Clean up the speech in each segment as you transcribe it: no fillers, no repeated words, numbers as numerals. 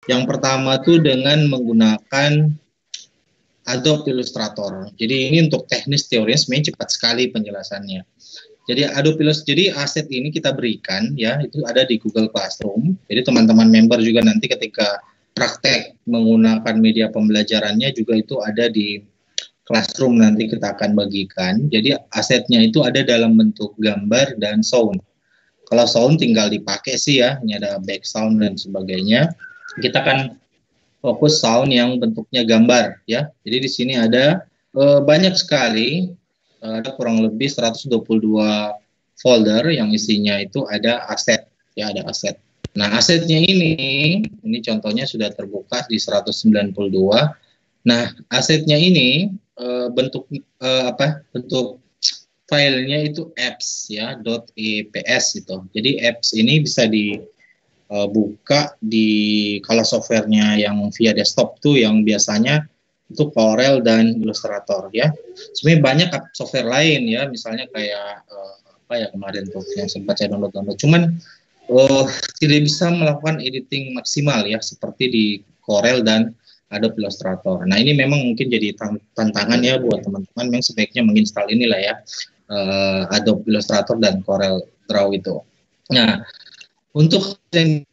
Yang pertama tuh dengan menggunakan Adobe Illustrator. Jadi ini untuk teknis teorinya sebenarnya cepat sekali penjelasannya. Jadi Adobe Illustrator, jadi aset ini kita berikan ya, itu ada di Google Classroom. Jadi teman-teman member juga nanti ketika praktek menggunakan media pembelajarannya juga itu ada di Classroom, nanti kita akan bagikan. Jadi asetnya itu ada dalam bentuk gambar dan sound. Kalau sound tinggal dipakai sih ya, ini ada back sound dan sebagainya. Kita akan fokus sound yang bentuknya gambar ya. Jadi di sini ada banyak sekali, ada kurang lebih 122 folder yang isinya itu ada aset ya, ada aset. Nah, asetnya ini contohnya sudah terbuka di 192. Nah, asetnya ini bentuk bentuk filenya itu apps ya, .eps itu. Jadi apps ini bisa dibuka di kalau softwarenya yang via desktop tuh yang biasanya itu Corel dan Illustrator ya. Sebenarnya banyak software lain ya, misalnya kayak apa ya kemarin tuh yang sempat saya download. Cuman tidak bisa melakukan editing maksimal ya seperti di Corel dan Adobe Illustrator. Nah ini memang mungkin jadi tantangan ya buat teman-teman yang sebaiknya menginstal inilah ya, Adobe Illustrator dan Corel Draw itu. Nah untuk yang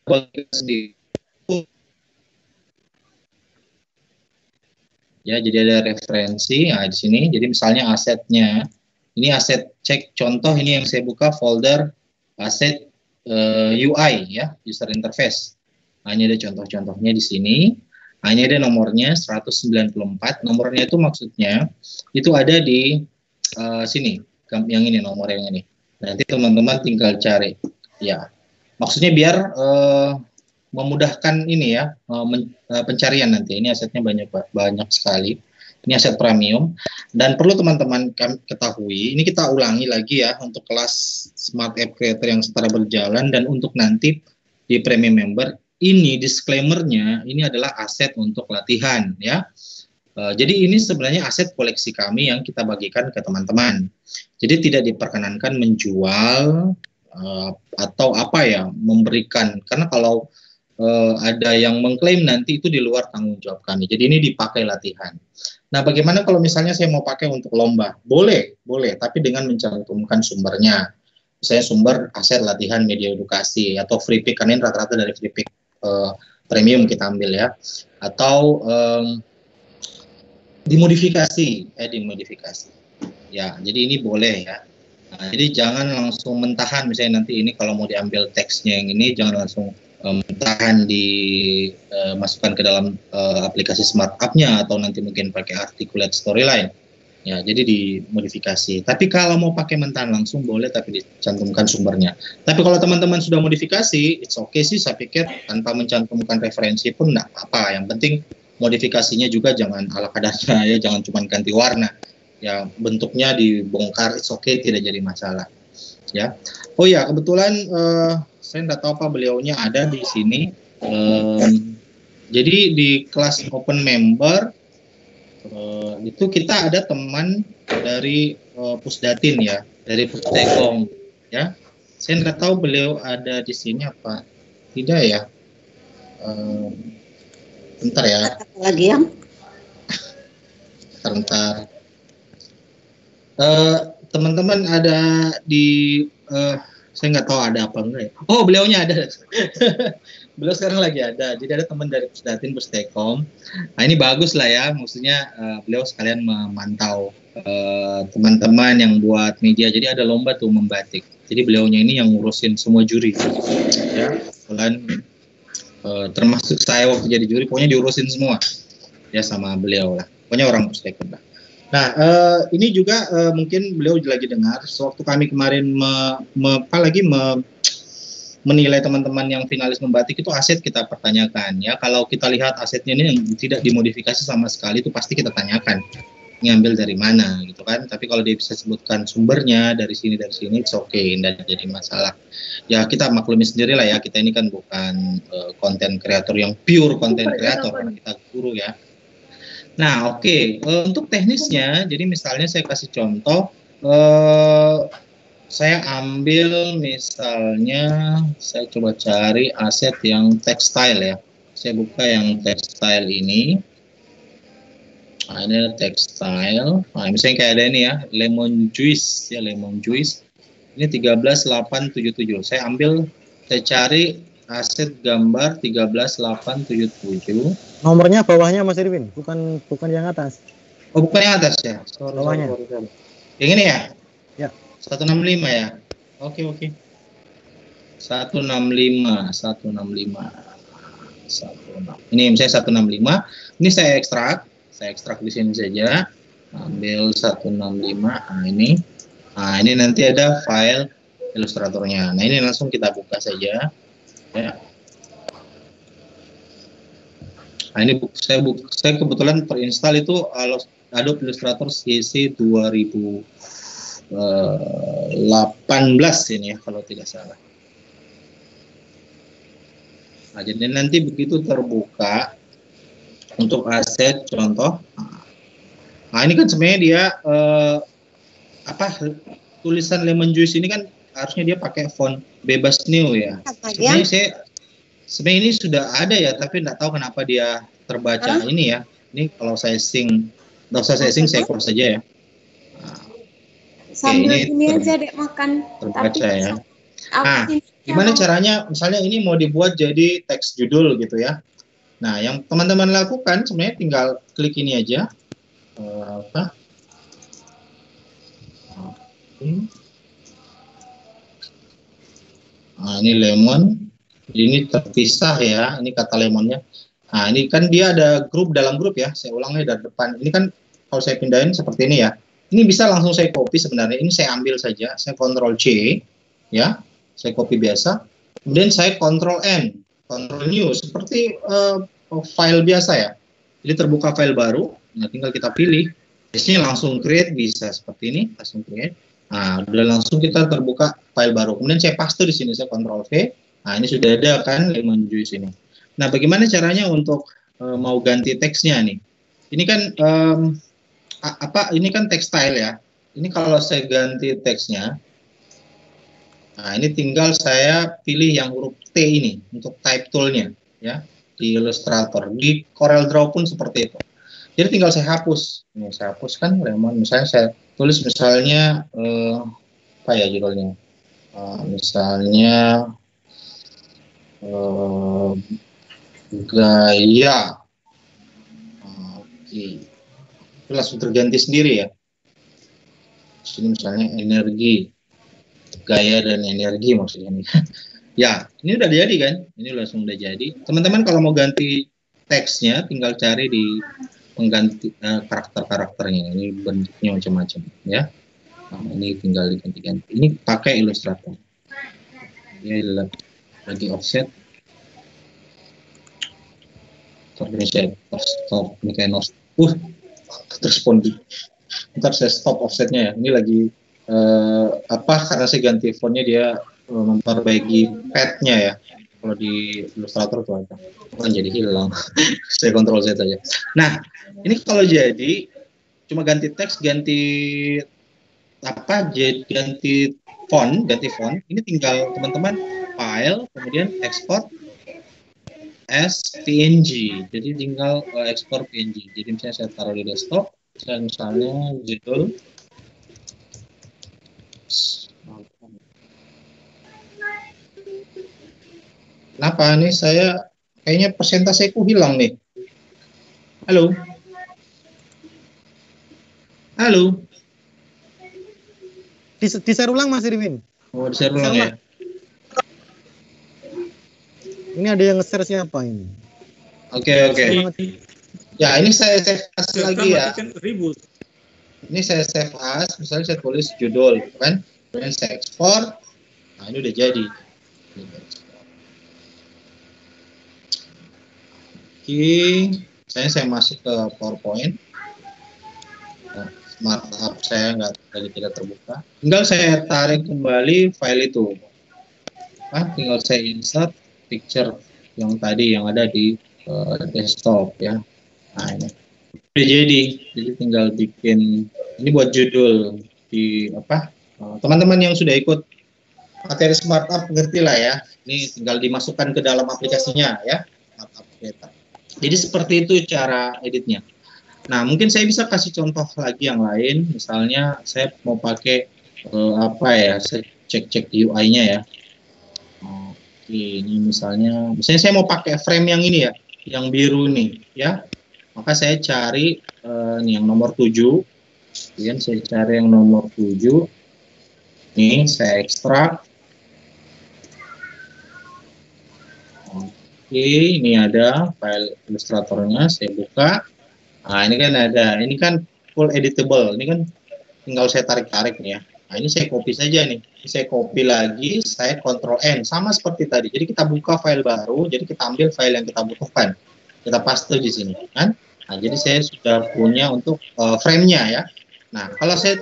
sendiri ya, jadi ada referensi. Nah di sini jadi misalnya asetnya ini aset cek contoh, ini yang saya buka folder aset UI ya, user interface. Nah, ini ada contoh-contohnya di sini. Nah, ini ada nomornya 194. Nomornya itu maksudnya itu ada di sini, yang ini nomor yang ini. Nanti teman-teman tinggal cari. Ya, maksudnya biar memudahkan ini ya, pencarian nanti. Ini asetnya banyak sekali. Ini aset premium dan perlu teman-teman ketahui, ini kita ulangi lagi ya untuk kelas Smart App Creator yang setara berjalan, dan untuk nanti di premium member ini disclaimer-nya ini adalah aset untuk latihan ya. Jadi ini sebenarnya aset koleksi kami yang kita bagikan ke teman-teman. Jadi tidak diperkenankan menjual atau apa ya, memberikan, karena kalau ada yang mengklaim nanti itu di luar tanggung jawab kami. Jadi ini dipakai latihan. Nah, bagaimana kalau misalnya saya mau pakai untuk lomba? Boleh, boleh, tapi dengan mencantumkan sumbernya. Misalnya sumber aset latihan media edukasi atau free pick, karena ini rata-rata dari free pick premium kita ambil ya. Atau dimodifikasi. Ya, jadi ini boleh ya. Nah, jadi jangan langsung mentahan, misalnya nanti ini kalau mau diambil teksnya yang ini, jangan langsung mentahan dimasukkan ke dalam aplikasi smart app-nya, atau nanti mungkin pakai articulate storyline. Ya, jadi dimodifikasi. Tapi kalau mau pakai mentahan langsung boleh, tapi dicantumkan sumbernya. Tapi kalau teman-teman sudah modifikasi, it's okay sih, saya pikir tanpa mencantumkan referensi pun enggak apa. Yang penting modifikasinya juga jangan ala kadarnya ya, jangan cuma ganti warna. Ya, bentuknya dibongkar, it's okay, tidak jadi masalah. Ya. Oh ya, kebetulan saya nggak tahu apa beliaunya ada di sini. Jadi di kelas open member itu kita ada teman dari Pusdatin ya, dari Pustekom ya. Saya nggak tahu beliau ada di sini apa tidak ya. Bentar ya. Lagi yang Bentar. Teman-teman ada di saya nggak tahu ada apa enggak ya. Oh, beliaunya ada. Beliau sekarang lagi ada. Jadi ada teman dari Pusdatin, Pustekom. Nah, ini bagus lah ya. Maksudnya beliau sekalian memantau teman-teman yang buat media. Jadi ada lomba tuh membatik. Jadi beliaunya ini yang ngurusin semua juri. Ya, kalian termasuk saya waktu jadi juri, pokoknya diurusin semua. Ya sama beliau lah. Pokoknya orang Pustekom lah. Nah, ini juga mungkin beliau lagi dengar. Sewaktu kami kemarin menilai teman-teman yang finalis membatik itu, aset kita pertanyakan ya. Kalau kita lihat asetnya ini yang tidak dimodifikasi sama sekali, itu pasti kita tanyakan ngambil dari mana gitu kan. Tapi kalau dia bisa sebutkan sumbernya dari sini it's okay, tidak jadi masalah. Ya kita maklumi sendiri lah ya, kita ini kan bukan konten kreator yang pure konten kreator, karena kita guru ya. Nah, oke. Untuk teknisnya, jadi misalnya saya kasih contoh, saya ambil misalnya, saya coba cari aset yang tekstil ya. Saya buka yang textile ini. Nah, ini ada textile. Nah, misalnya kayak ada ini ya, lemon juice ya, lemon juice. Ini 13877. Saya ambil, saya cari aset gambar 13877. Nomornya bawahnya Mas Irwin, bukan yang atas. Oh, bukan yang atas ya. Bawahnya. Yang ini ya? Ya. 165 ya. Oke. 165. Ini misalnya 165. Ini saya ekstrak di sini saja. Ambil 165. Nah, ini. Nah, ini nanti ada file ilustratornya. Nah, ini langsung kita buka saja. Ya. Nah, ini saya kebetulan terinstall itu Adobe Illustrator CC 2018 ini ya, kalau tidak salah. Nah, jadi nanti begitu terbuka untuk aset contoh. Nah, ini kan sebenarnya dia tulisan lemon juice ini kan harusnya dia pakai font bebas new ya. Sebenarnya ini sudah ada ya, tapi nggak tahu kenapa dia terbaca ini ya. Ini kalau saya sync, nggak usah saya sync, saya close saja ya. Nah, sambil ini aja dek makan. Terbaca ya. Nah, gimana caranya? Misalnya ini mau dibuat jadi teks judul gitu ya. Nah, yang teman-teman lakukan sebenarnya tinggal klik ini aja. Nah, ini lemon. Ini terpisah ya, ini kata lemonnya. Nah, ini kan dia ada grup dalam grup ya. Saya ulangnya dari depan. Ini kan kalau saya pindahin seperti ini ya. Ini bisa langsung saya copy sebenarnya. Ini saya ambil saja. Saya Ctrl C ya. Saya copy biasa. Kemudian saya Ctrl N, Ctrl New seperti file biasa ya. Jadi terbuka file baru. Nah, tinggal kita pilih. Di sini langsung create, bisa seperti ini, langsung create. Nah, udah langsung kita terbuka file baru. Kemudian saya paste di sini, saya Ctrl V. Nah, ini sudah ada kan lemon juice ini. Nah, bagaimana caranya untuk mau ganti teksnya nih? Ini kan ini kan textile ya. Ini kalau saya ganti teksnya, nah ini tinggal saya pilih yang huruf T ini untuk type toolnya ya di Illustrator. Di Corel Draw pun seperti itu. Jadi tinggal saya hapus. Ini saya hapuskan lemon. Misalnya saya tulis misalnya apa ya judulnya? Misalnya gaya. Oke. Itu langsung terganti sendiri ya. Sini misalnya energi. Gaya dan energi maksudnya nih. Ya, ini udah jadi kan? Ini langsung udah jadi. Teman-teman kalau mau ganti teksnya tinggal cari di pengganti karakter-karakternya. Ini bentuknya macam-macam ya. Nah, ini tinggal diganti-ganti. Ini pakai Illustrator. Ini lagi offset. Stop ini kayak responding. Ntar saya stop offsetnya ya. Ini lagi karena saya ganti fontnya dia memperbaiki padnya ya. Kalau di Illustrator tuh ada kan jadi hilang. Saya Ctrl Z aja. Nah, ini kalau jadi cuma ganti teks, ganti font. Ini tinggal teman-teman file, kemudian export as PNG. Jadi tinggal ekspor PNG. Jadi misalnya saya taruh di desktop, saya misalnya judul kenapa nih saya kayaknya persentaseku hilang nih. Halo. Di-share ulang Mas Irwin. Oh, di-share ulang ya. Ini ada yang nge-share siapa ini? Oke. Ya, ini saya save as lagi ya. Ini saya save as, misalnya saya tulis judul, kan? Kemudian saya ekspor. Nah, ini udah jadi. Oke, saya masuk ke PowerPoint. Markup saya tidak terbuka. Tinggal saya tarik kembali file itu. Tinggal saya insert picture yang tadi yang ada di desktop ya. Nah, ini udah jadi tinggal bikin ini buat judul di teman-teman yang sudah ikut materi SmartUp ngerti lah ya. Ini tinggal dimasukkan ke dalam aplikasinya ya. SmartUp. Jadi seperti itu cara editnya. Nah, mungkin saya bisa kasih contoh lagi yang lain. Misalnya saya mau pakai apa ya? Saya cek UI-nya ya. Oke, ini misalnya saya mau pakai frame yang ini ya, yang biru nih, ya. Maka saya cari ini yang nomor 7. Kemudian saya cari yang nomor 7. Ini saya ekstrak. Oke, ini ada file ilustratornya, saya buka. Nah, ini kan ada, ini kan full editable, ini kan tinggal saya tarik-tarik nih ya. Nah, ini saya copy saja nih. Ini saya copy lagi, saya Ctrl N, sama seperti tadi. Jadi kita buka file baru, jadi kita ambil file yang kita butuhkan. Kita paste di sini, kan? Nah, jadi saya sudah punya untuk frame-nya ya. Nah, kalau saya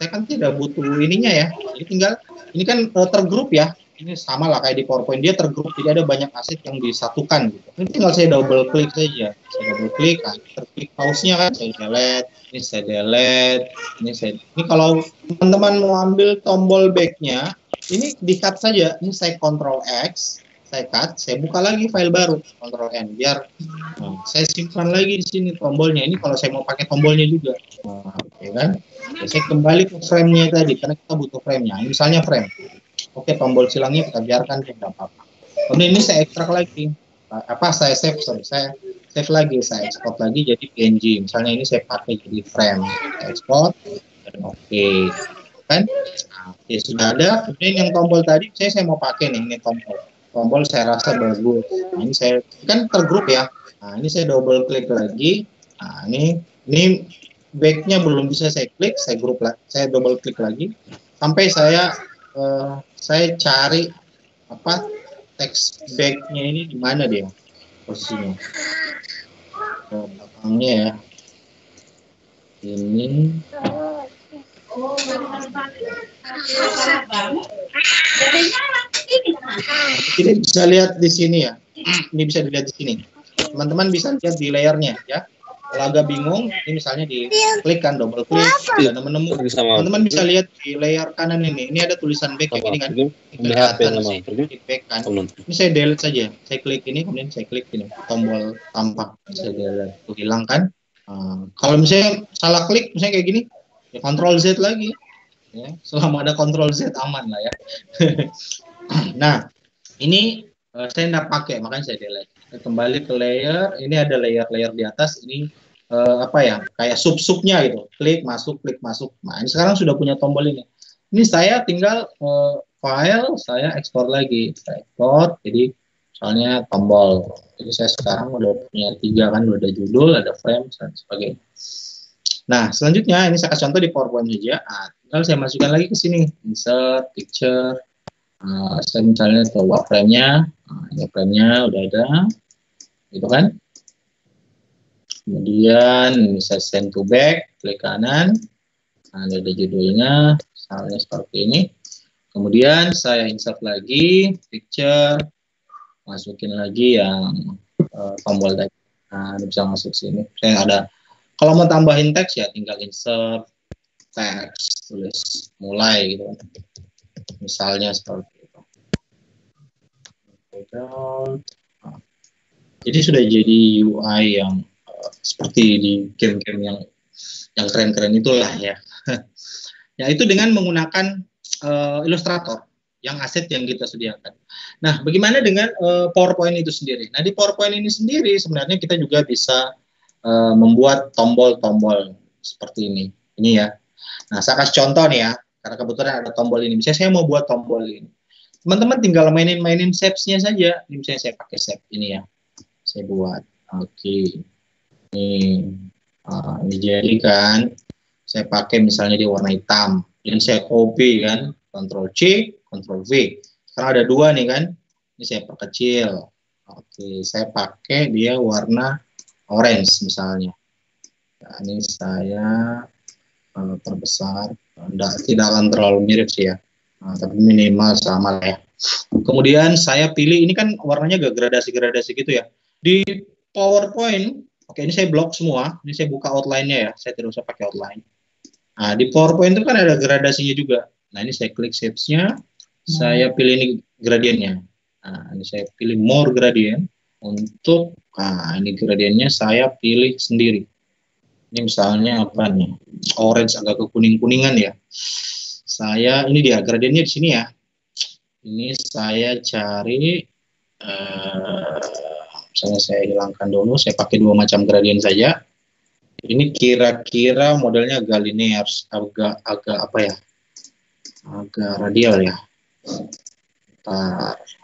kan tidak butuh ininya ya. Jadi tinggal, ini kan tergrup ya. Ini sama lah kayak di PowerPoint, dia tergrup, jadi ada banyak aset yang disatukan gitu. Ini tinggal saya double klik saja. Saya double klik, nah, terklik pause-nya kan, saya delete, ini kalau teman-teman mau ambil tombol back-nya, ini di-cut saja. Ini saya Ctrl X, saya cut, saya buka lagi file baru, Ctrl N, biar saya simpan lagi di sini tombolnya. Ini kalau saya mau pakai tombolnya juga. Nah, oke kan? Ya, saya kembali ke frame-nya tadi, karena kita butuh frame-nya. Misalnya frame. Oke, tombol silangnya kita biarkan, tidak apa-apa. Kemudian ini saya ekstrak lagi. Saya save lagi, saya export lagi jadi PNG. Misalnya ini saya pakai jadi frame. Saya export, dan oke. Kan? Nah, oke, sudah ada. Kemudian yang tombol tadi, saya mau pakai nih, ini tombol. Tombol saya rasa bagus. Nah, ini saya, kan tergrup ya. Nah, ini saya double klik lagi. Nah, ini back-nya belum bisa saya klik, saya double klik lagi. Sampai saya cari apa text back-nya ini di mana dia posisinya, belakangnya ya, ini tidak bisa lihat di sini ya, ini bisa dilihat di sini, teman-teman bisa lihat di layarnya ya. Kalau agak bingung, ini misalnya diklik kan, double klik, dan nemu. Teman-teman bisa lihat di layar kanan ini ada tulisan back kayak gini kan. Kelihatan back kan. Ini saya delete saja. Saya klik ini, kemudian saya klik ini tombol tampak. Saya delete, hilang kan. Kalau misalnya salah klik, misalnya kayak gini, ya Ctrl Z lagi. Ya, selama ada Ctrl Z aman lah ya. Nah, ini saya tidak pakai, makanya saya delete. Kembali ke layer, ini ada layer-layer di atas, ini apa ya, kayak sub-subnya gitu, klik masuk. Nah, ini sekarang sudah punya tombol ini. Ini saya tinggal file, saya ekspor lagi, saya ekspor, jadi soalnya tombol. Jadi saya sekarang udah punya 3 kan, udah ada judul, ada frame, dan sebagainya. Nah, selanjutnya ini saya kasih contoh di PowerPoint saja. Tinggal saya masukkan lagi ke sini, insert, picture. Saya misalnya coba frame-nya, ini frame-nya udah ada, gitu kan. Kemudian bisa send to back, klik kanan, ada judulnya, misalnya seperti ini. Kemudian saya insert lagi, picture, masukin lagi yang tombol tadi. Nah, bisa masuk sini. Saya ada, kalau mau tambahin teks ya tinggal insert, teks, tulis mulai gitu kan. Misalnya seperti itu. Jadi sudah jadi UI yang seperti di game-game yang keren-keren itulah ya. Ya itu dengan menggunakan Illustrator yang aset yang kita sediakan. Nah, bagaimana dengan PowerPoint itu sendiri? Nah, di PowerPoint ini sendiri sebenarnya kita juga bisa membuat tombol-tombol seperti ini. Ini ya. Nah, saya kasih contoh nih ya. Karena kebetulan ada tombol ini. Misalnya saya mau buat tombol ini. Teman-teman tinggal mainin shapes-nya saja. Ini misalnya saya pakai shape ini ya. Saya buat. Oke. Ini jadi kan. Saya pakai misalnya di warna hitam. Ini saya copy kan. Ctrl C, Ctrl V. Sekarang ada 2 nih kan. Ini saya perkecil. Oke. Saya pakai dia warna orange misalnya. Nah, ini saya perbesar. Tidak akan terlalu mirip sih ya, tapi minimal sama lah ya. Kemudian saya pilih, ini kan warnanya gak gradasi-gradasi gitu ya. Di PowerPoint, oke ini saya blok semua, ini saya buka outline-nya ya, saya tidak usah pakai outline. Nah, di PowerPoint itu kan ada gradasinya juga. Nah, ini saya klik shapes-nya, saya pilih ini gradiennya. Nah, ini saya pilih more gradient, Untuk, ini gradiennya saya pilih sendiri. Ini misalnya apa nih? Orange agak ke kuning-kuningan ya. Saya, ini dia gradiennya di sini ya. Ini saya cari, misalnya saya hilangkan dulu, saya pakai 2 macam gradien saja. Ini kira-kira modelnya agak linear, agak apa ya? Agak radial ya.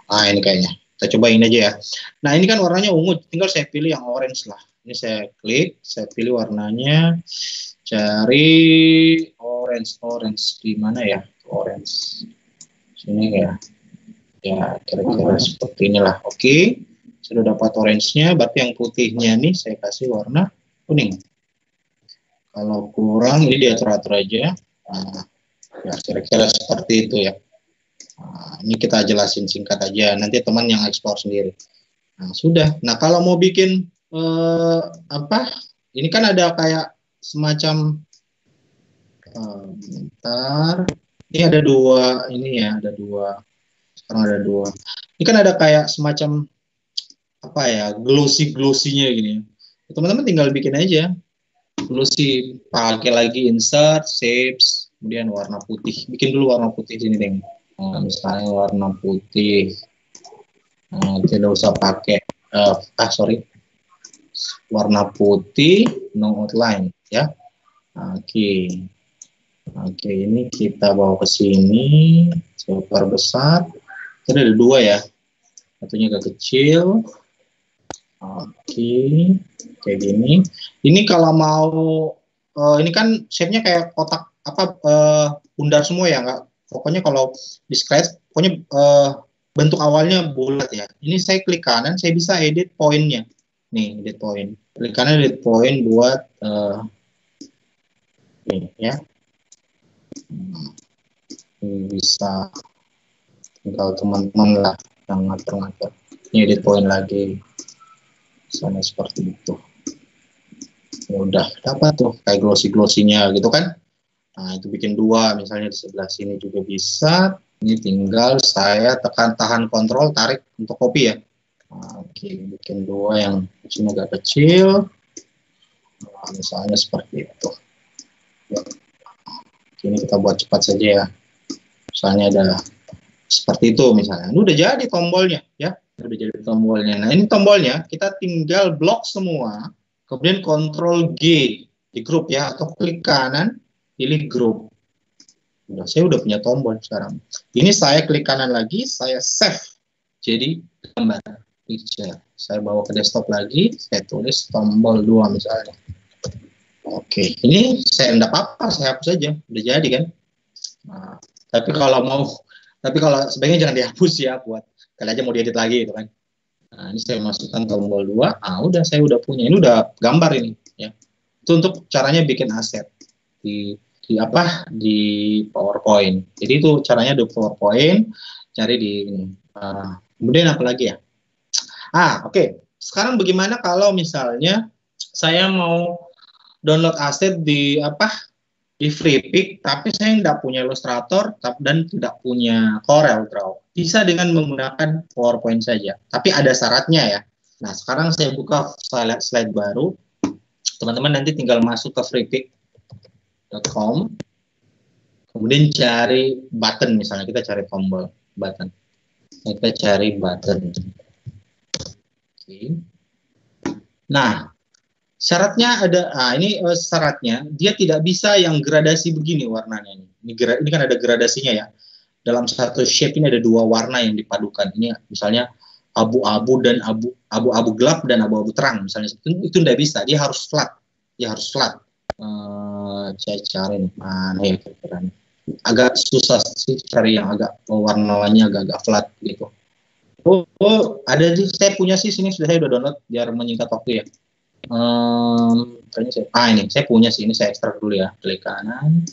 Ini kayaknya. Kita coba ini aja ya. Nah, ini kan warnanya ungu, tinggal saya pilih yang orange lah. Ini saya klik, saya pilih warnanya, cari orange di mana ya? Orange. Sini ya. Ya, kira-kira seperti inilah. Oke. Sudah dapat orange-nya, berarti yang putihnya nih saya kasih warna kuning. Kalau kurang ini diatur-atur aja. Ya kira-kira seperti itu ya. Ini kita jelasin singkat aja, nanti teman yang explore sendiri. Nah, sudah. Nah, kalau mau bikin ini kan ada kayak semacam bentar. Ini ada 2 ini ya, ada 2. Sekarang ada 2. Ini kan ada kayak semacam apa ya, glossy-nya gini. Teman-teman tinggal bikin aja. Glossy, pakai lagi insert, shapes, kemudian warna putih. Bikin dulu warna putih sini deh. Misalnya warna putih, tidak usah pakai warna putih no outline ya. Oke, ini kita bawa ke sini, saya perbesar. Ini ada 2 ya, satunya agak kecil. Oke, kayak gini. Ini kalau mau ini kan shape-nya kayak kotak bundar semua ya, nggak. Pokoknya kalau di Scratch, pokoknya bentuk awalnya bulat ya. Ini saya klik kanan, saya bisa edit poinnya. Nih, edit point. Klik kanan, edit point buat ini ya. Ini bisa tinggal teman-teman lah yang ngatur-ngatur. Ini edit point lagi. Misalnya seperti itu. Ya udah, dapat tuh kayak glossy-nya gitu kan. Nah, itu bikin 2, misalnya di sebelah sini juga bisa. Ini tinggal saya tahan kontrol, tarik untuk copy ya. Oke, bikin 2 yang sini agak kecil. Nah, misalnya seperti itu. Ya. Ini kita buat cepat saja ya. Misalnya ada seperti itu misalnya. Ini udah jadi tombolnya ya. Udah jadi tombolnya. Nah, ini tombolnya kita tinggal blok semua. Kemudian Ctrl G di grup ya, atau klik kanan, pilih grup. Saya udah punya tombol sekarang. Ini saya klik kanan lagi, saya save jadi gambar picture. Saya bawa ke desktop lagi, saya tulis tombol 2 misalnya. Oke, ini saya enggak apa-apa, saya hapus aja, udah jadi kan. Nah, tapi kalau sebaiknya jangan dihapus ya, buat kali aja mau diedit lagi gitu kan. Nah, ini saya masukkan tombol 2. Udah, saya udah punya. Ini udah gambar ini ya. Itu untuk caranya bikin aset di PowerPoint. Jadi itu caranya di PowerPoint, cari di ini. Kemudian apa lagi ya? Oke. Sekarang bagaimana kalau misalnya saya mau download aset di Freepik, tapi saya tidak punya Illustrator dan tidak punya Corel Draw. Bisa dengan menggunakan PowerPoint saja. Tapi ada syaratnya ya. Nah, sekarang saya buka slide baru. Teman-teman nanti tinggal masuk ke freepik.com, kemudian cari button, misalnya kita cari tombol button, kita cari button. Oke. Nah, syaratnya ada, ini syaratnya dia tidak bisa yang gradasi begini warnanya ini kan ada gradasinya ya. Dalam satu shape ini ada 2 warna yang dipadukan. Ini misalnya abu-abu dan abu-abu gelap dan abu-abu terang misalnya, itu tidak bisa, dia harus flat. Saya cari nih, mana ya kira-kira nih. Agak susah sih cari yang agak warna-warnanya agak flat gitu. Ada sih, saya punya sih sini, saya udah download biar menyingkat waktu ya. Ini saya punya sih, ini saya ekstrak dulu ya, klik kanan.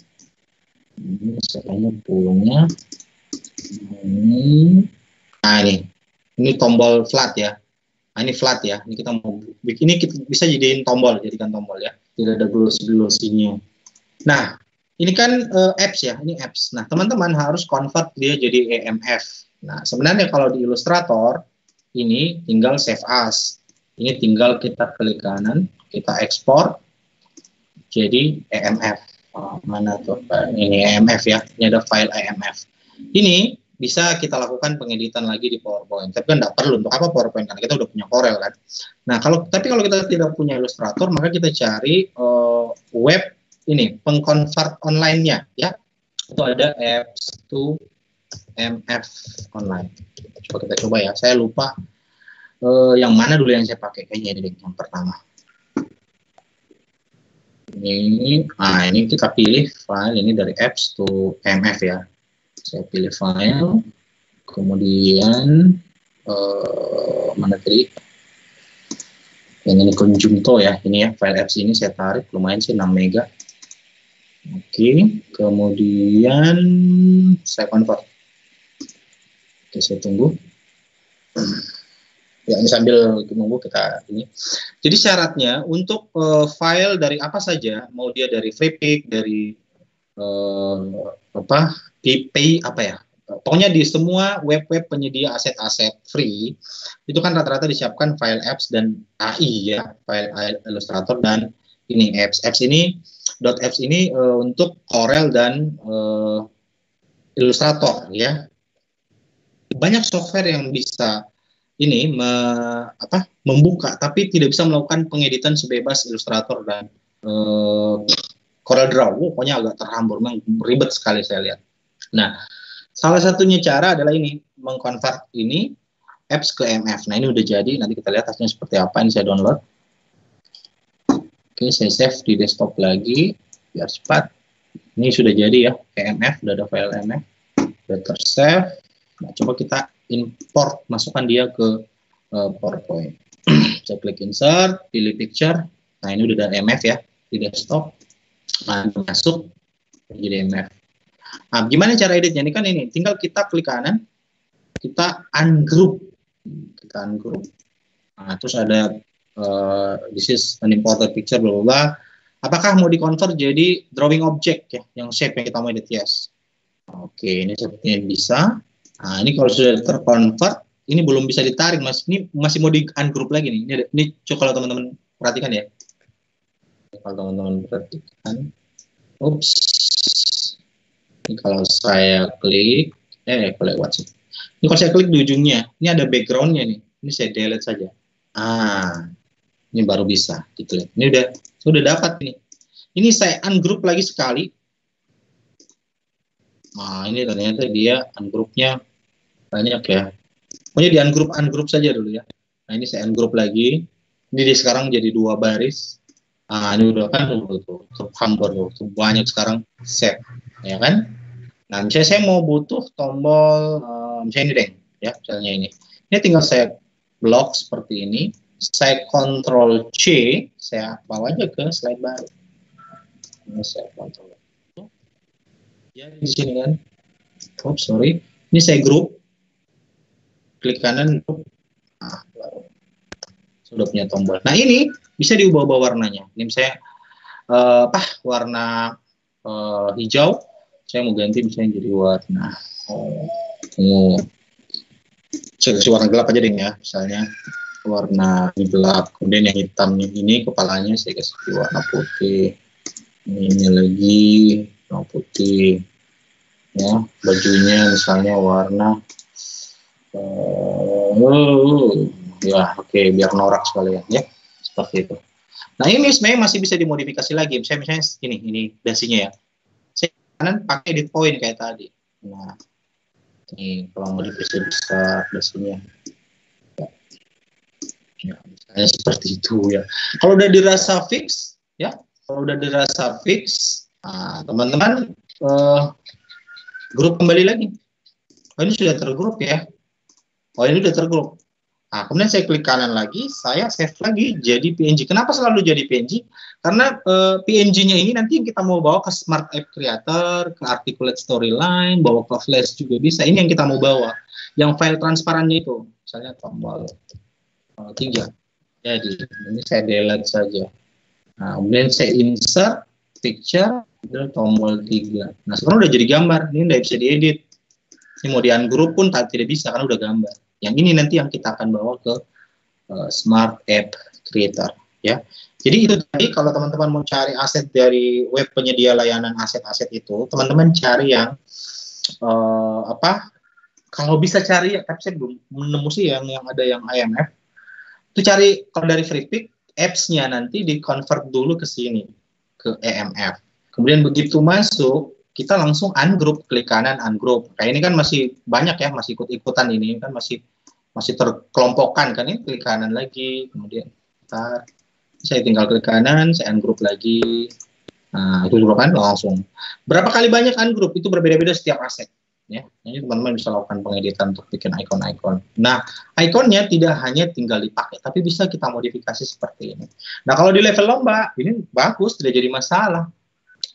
Ini saya punya. Ini tombol flat ya. Ini flat ya. Ini kita mau bikin, ini kita bisa jadikan tombol ya. Tidak ada glossy-nya. Nah, ini kan apps ya, ini apps. Nah, teman-teman harus convert dia jadi EMF. Nah, sebenarnya kalau di Illustrator ini tinggal save as. Ini tinggal kita klik kanan, kita ekspor jadi EMF. Oh, mana tuh? Ini EMF ya. Ini ada file EMF. Ini bisa kita lakukan pengeditan lagi di PowerPoint. Tapi kan tidak perlu, untuk apa PowerPoint, karena kita udah punya Corel kan. Nah, kalau kita tidak punya Illustrator, maka kita cari web ini pengkonvert online-nya ya. Itu ada apps to MF online. Coba kita coba ya. Saya lupa yang mana dulu yang saya pakai, kayaknya ini yang pertama. Ini kita pilih file ini dari apps to MF ya. Saya pilih file, kemudian mana tadi? Yang ini Conjunto ya, ini ya file apps ini saya tarik, lumayan sih 6 mega. Oke, kemudian saya convert. Oke, saya tunggu. Ya, ini sambil menunggu kita ini. Jadi syaratnya untuk file dari apa saja, mau dia dari Freepik, dari PayPay apa ya, pokoknya di semua web-web penyedia aset-aset free itu kan rata-rata disiapkan file apps dan AI ya, file Illustrator dan ini apps ini .apps ini untuk Corel dan Illustrator ya. Banyak software yang bisa ini membuka tapi tidak bisa melakukan pengeditan sebebas Illustrator dan Corel Draw. Pokoknya agak terhambur, memang ribet sekali saya lihat. Nah, salah satunya cara adalah ini, mengkonvert ini apps ke MF. Nah, ini udah jadi, nanti kita lihat hasilnya seperti apa. Ini saya download. Oke, saya save di desktop lagi biar cepat. Ini sudah jadi ya, MF, udah ada file MF, udah tersave. Nah, coba kita import, masukkan dia ke PowerPoint. Saya klik insert, pilih picture. Nah, ini udah ada MF ya di desktop. Nah, masuk jadi MF. Nah, gimana cara editnya? Ini kan ini, tinggal kita klik kanan, kita ungroup. Kita ungroup. Nah, terus ada this is an imported picture, bla bla bla. Apakah mau di-convert jadi drawing object ya, yang shape yang kita mau edit? Yes. Oke, ini sepertinya bisa. Nah, ini kalau sudah terconvert, ini belum bisa ditarik, Mas. Ini masih mau di-ungroup lagi nih. Ini coba kalau teman-teman perhatikan ya. Kalau teman-teman perhatikan. Oops. Ini kalau saya klik, klik WhatsApp. Ini kalau saya klik di ujungnya, ini ada backgroundnya nih. Ini saya delete saja. Ini baru bisa diklik. Ini sudah dapat nih. Ini saya ungroup lagi sekali. Nah, ini ternyata dia ungroupnya banyak ya. Pokoknya di ungroup saja dulu ya. Nah, ini saya ungroup lagi. Ini sekarang jadi 2 baris. Nah, ini udah kan terhambur tuh. Banyak sekarang save. Ya kan? Nah, misalnya saya mau butuh tombol misalnya ini deh, ya, misalnya ini. Ini tinggal saya blok seperti ini, saya Ctrl C, saya bawa aja ke slide baru. Ini saya Ctrl. Ya, di sini kan. Oops, sorry. Ini saya group. Klik kanan group. Nah, baru. Sudah punya tombol. Nah, ini bisa diubah-ubah warnanya. Ini saya warna hijau. Saya mau ganti misalnya jadi warna saya kasih warna gelap aja deh ya, misalnya warna gelap, kemudian yang hitamnya ini kepalanya saya kasih warna putih, ini lagi warna putih ya, bajunya misalnya warna ya oke, biar norak sekalian ya, seperti itu. Nah, ini sebenarnya masih bisa dimodifikasi lagi, misalnya ini dasinya ya, kanan pakai edit point kayak tadi. Nah, ini kalau mau bisa dasinya. Ya, misalnya seperti itu ya. Kalau udah dirasa fix, ya, teman-teman grup kembali lagi. Oh, ini sudah tergrup ya. Oh, ini sudah tergrup. Nah, kemudian saya klik kanan lagi, saya save lagi jadi PNG. Kenapa selalu jadi PNG? Karena PNG-nya ini nanti kita mau bawa ke Smart App Creator, ke Articulate Storyline, bawa ke Flash juga bisa. Ini yang kita mau bawa. Yang file transparannya itu, misalnya tombol 3. Jadi, ini saya delete saja. Nah, kemudian saya insert picture, tombol 3. Nah, sekarang udah jadi gambar. Ini udah bisa diedit. Ini mau di ungroup pun tidak bisa, karena udah gambar. Yang ini nanti yang kita akan bawa ke Smart App Creator, ya. Jadi itu tadi kalau teman-teman mau cari aset dari web penyedia layanan aset-aset itu, teman-teman cari yang kalau bisa cari, tapi saya belum menemu sih yang ada yang IMF. Itu cari kalau dari FreePick, apps-nya nanti di-convert dulu ke sini, ke EMF. Kemudian begitu masuk, kita langsung ungroup, klik kanan ungroup. Kayak ini kan masih banyak ya, masih ikut-ikutan ini kan masih terkelompokkan kan, ini klik kanan lagi, kemudian saya tinggal klik kanan, saya ungroup lagi. Nah, itu juga kan langsung. Berapa kali banyak ungroup itu berbeda-beda setiap aset. Ya, ini teman-teman bisa lakukan pengeditan untuk bikin icon-icon. Nah, ikonnya tidak hanya tinggal dipakai, tapi bisa kita modifikasi seperti ini. Nah, kalau di level lomba, ini bagus, tidak jadi masalah.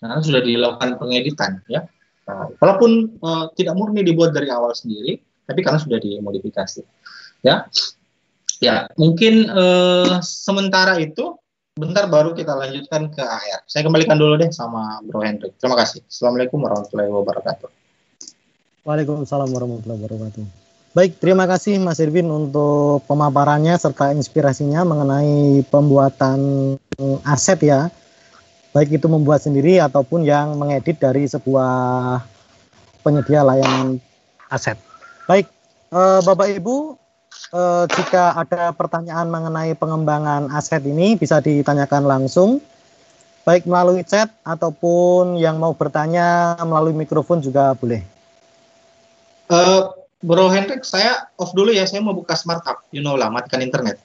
Nah, sudah dilakukan pengeditan, ya. Nah, walaupun tidak murni dibuat dari awal sendiri, tapi karena sudah dimodifikasi, ya. Ya, mungkin sementara itu, bentar baru kita lanjutkan ke AR. Saya kembalikan dulu deh sama Bro Hendrik. Terima kasih. Assalamualaikum warahmatullahi wabarakatuh. Waalaikumsalam warahmatullahi wabarakatuh. Baik, terima kasih Mas Irwin untuk pemaparannya serta inspirasinya mengenai pembuatan aset ya. Baik itu membuat sendiri ataupun yang mengedit dari sebuah penyedia layanan aset. Baik, Bapak Ibu, jika ada pertanyaan mengenai pengembangan aset ini bisa ditanyakan langsung, baik melalui chat ataupun yang mau bertanya melalui mikrofon juga boleh. Bro Hendrik, saya off dulu ya, saya mau buka Smart App, you know lah, matikan internet.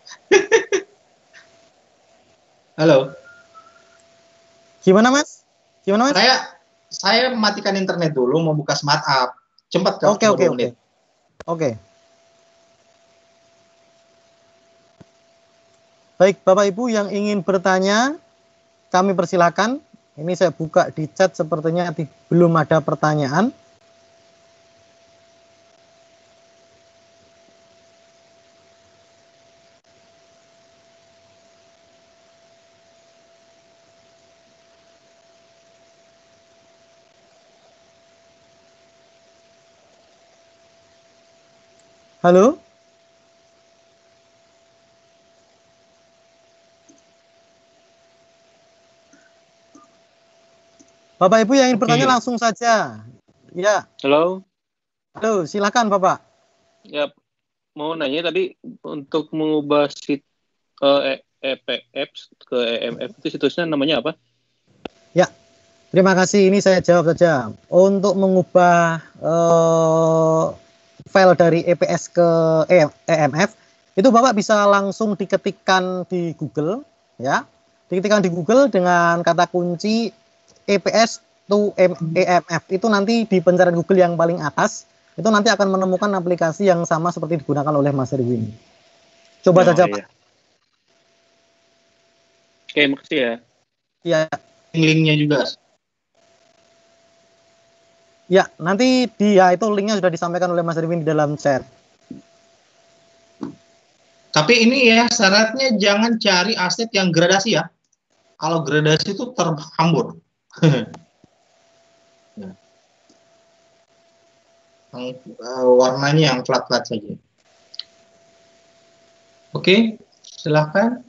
Halo. Gimana Mas? Saya matikan internet dulu, mau buka Smart App. Cepat kan? Oke. Baik, Bapak Ibu yang ingin bertanya, kami persilakan. Ini saya buka di chat, sepertinya belum ada pertanyaan. Halo? Bapak Ibu yang ingin bertanya langsung saja. Ya. Halo. Halo, silakan Bapak. Ya, mau nanya tadi untuk mengubah apps ke EMF itu situsnya namanya apa? Ya, terima kasih. Ini saya jawab saja. Untuk mengubah file dari EPS ke EMF, itu Bapak bisa langsung diketikkan di Google, ya. Diketikkan di Google dengan kata kunci EPS to EMF. Itu nanti di pencarian Google yang paling atas, itu nanti akan menemukan aplikasi yang sama seperti digunakan oleh Mas Irwin. Coba saja, Pak. Oke, makasih ya. Ya. Linknya juga. Ya, nanti itu linknya sudah disampaikan oleh Mas Irwin di dalam chat. Tapi ini ya syaratnya jangan cari aset yang gradasi ya. Kalau gradasi itu terhambur. Warnanya yang flat-flat saja. Oke, silahkan.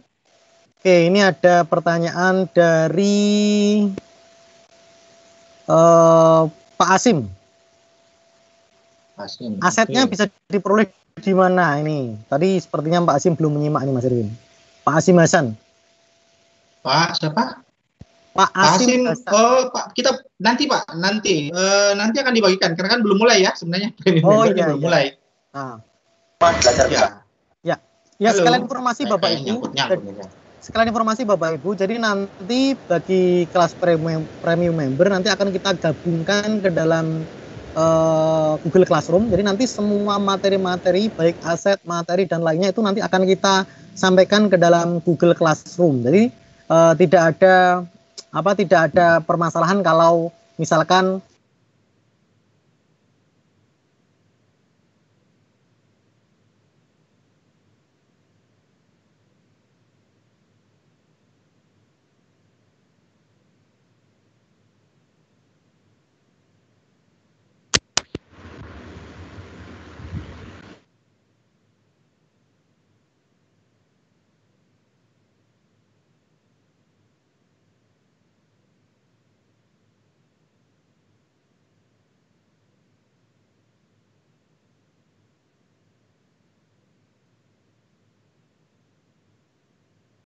Oke, ini ada pertanyaan dari Pak Asim. Asetnya bisa diperoleh di mana ini? Tadi sepertinya Pak Asim belum menyimak ini Mas Irwin. Pak Asim Hasan. Pak siapa? Pak Asim. Pak, kita nanti Pak, nanti akan dibagikan karena kan belum mulai ya sebenarnya. Belum mulai. Nah. Belajar ya. Ya, sekalian informasi Bapak Ibu. Sekalian informasi Bapak Ibu, jadi nanti bagi kelas premium member nanti akan kita gabungkan ke dalam Google Classroom. Jadi nanti semua materi-materi baik aset, materi dan lainnya itu nanti akan kita sampaikan ke dalam Google Classroom. Jadi tidak ada permasalahan kalau misalkan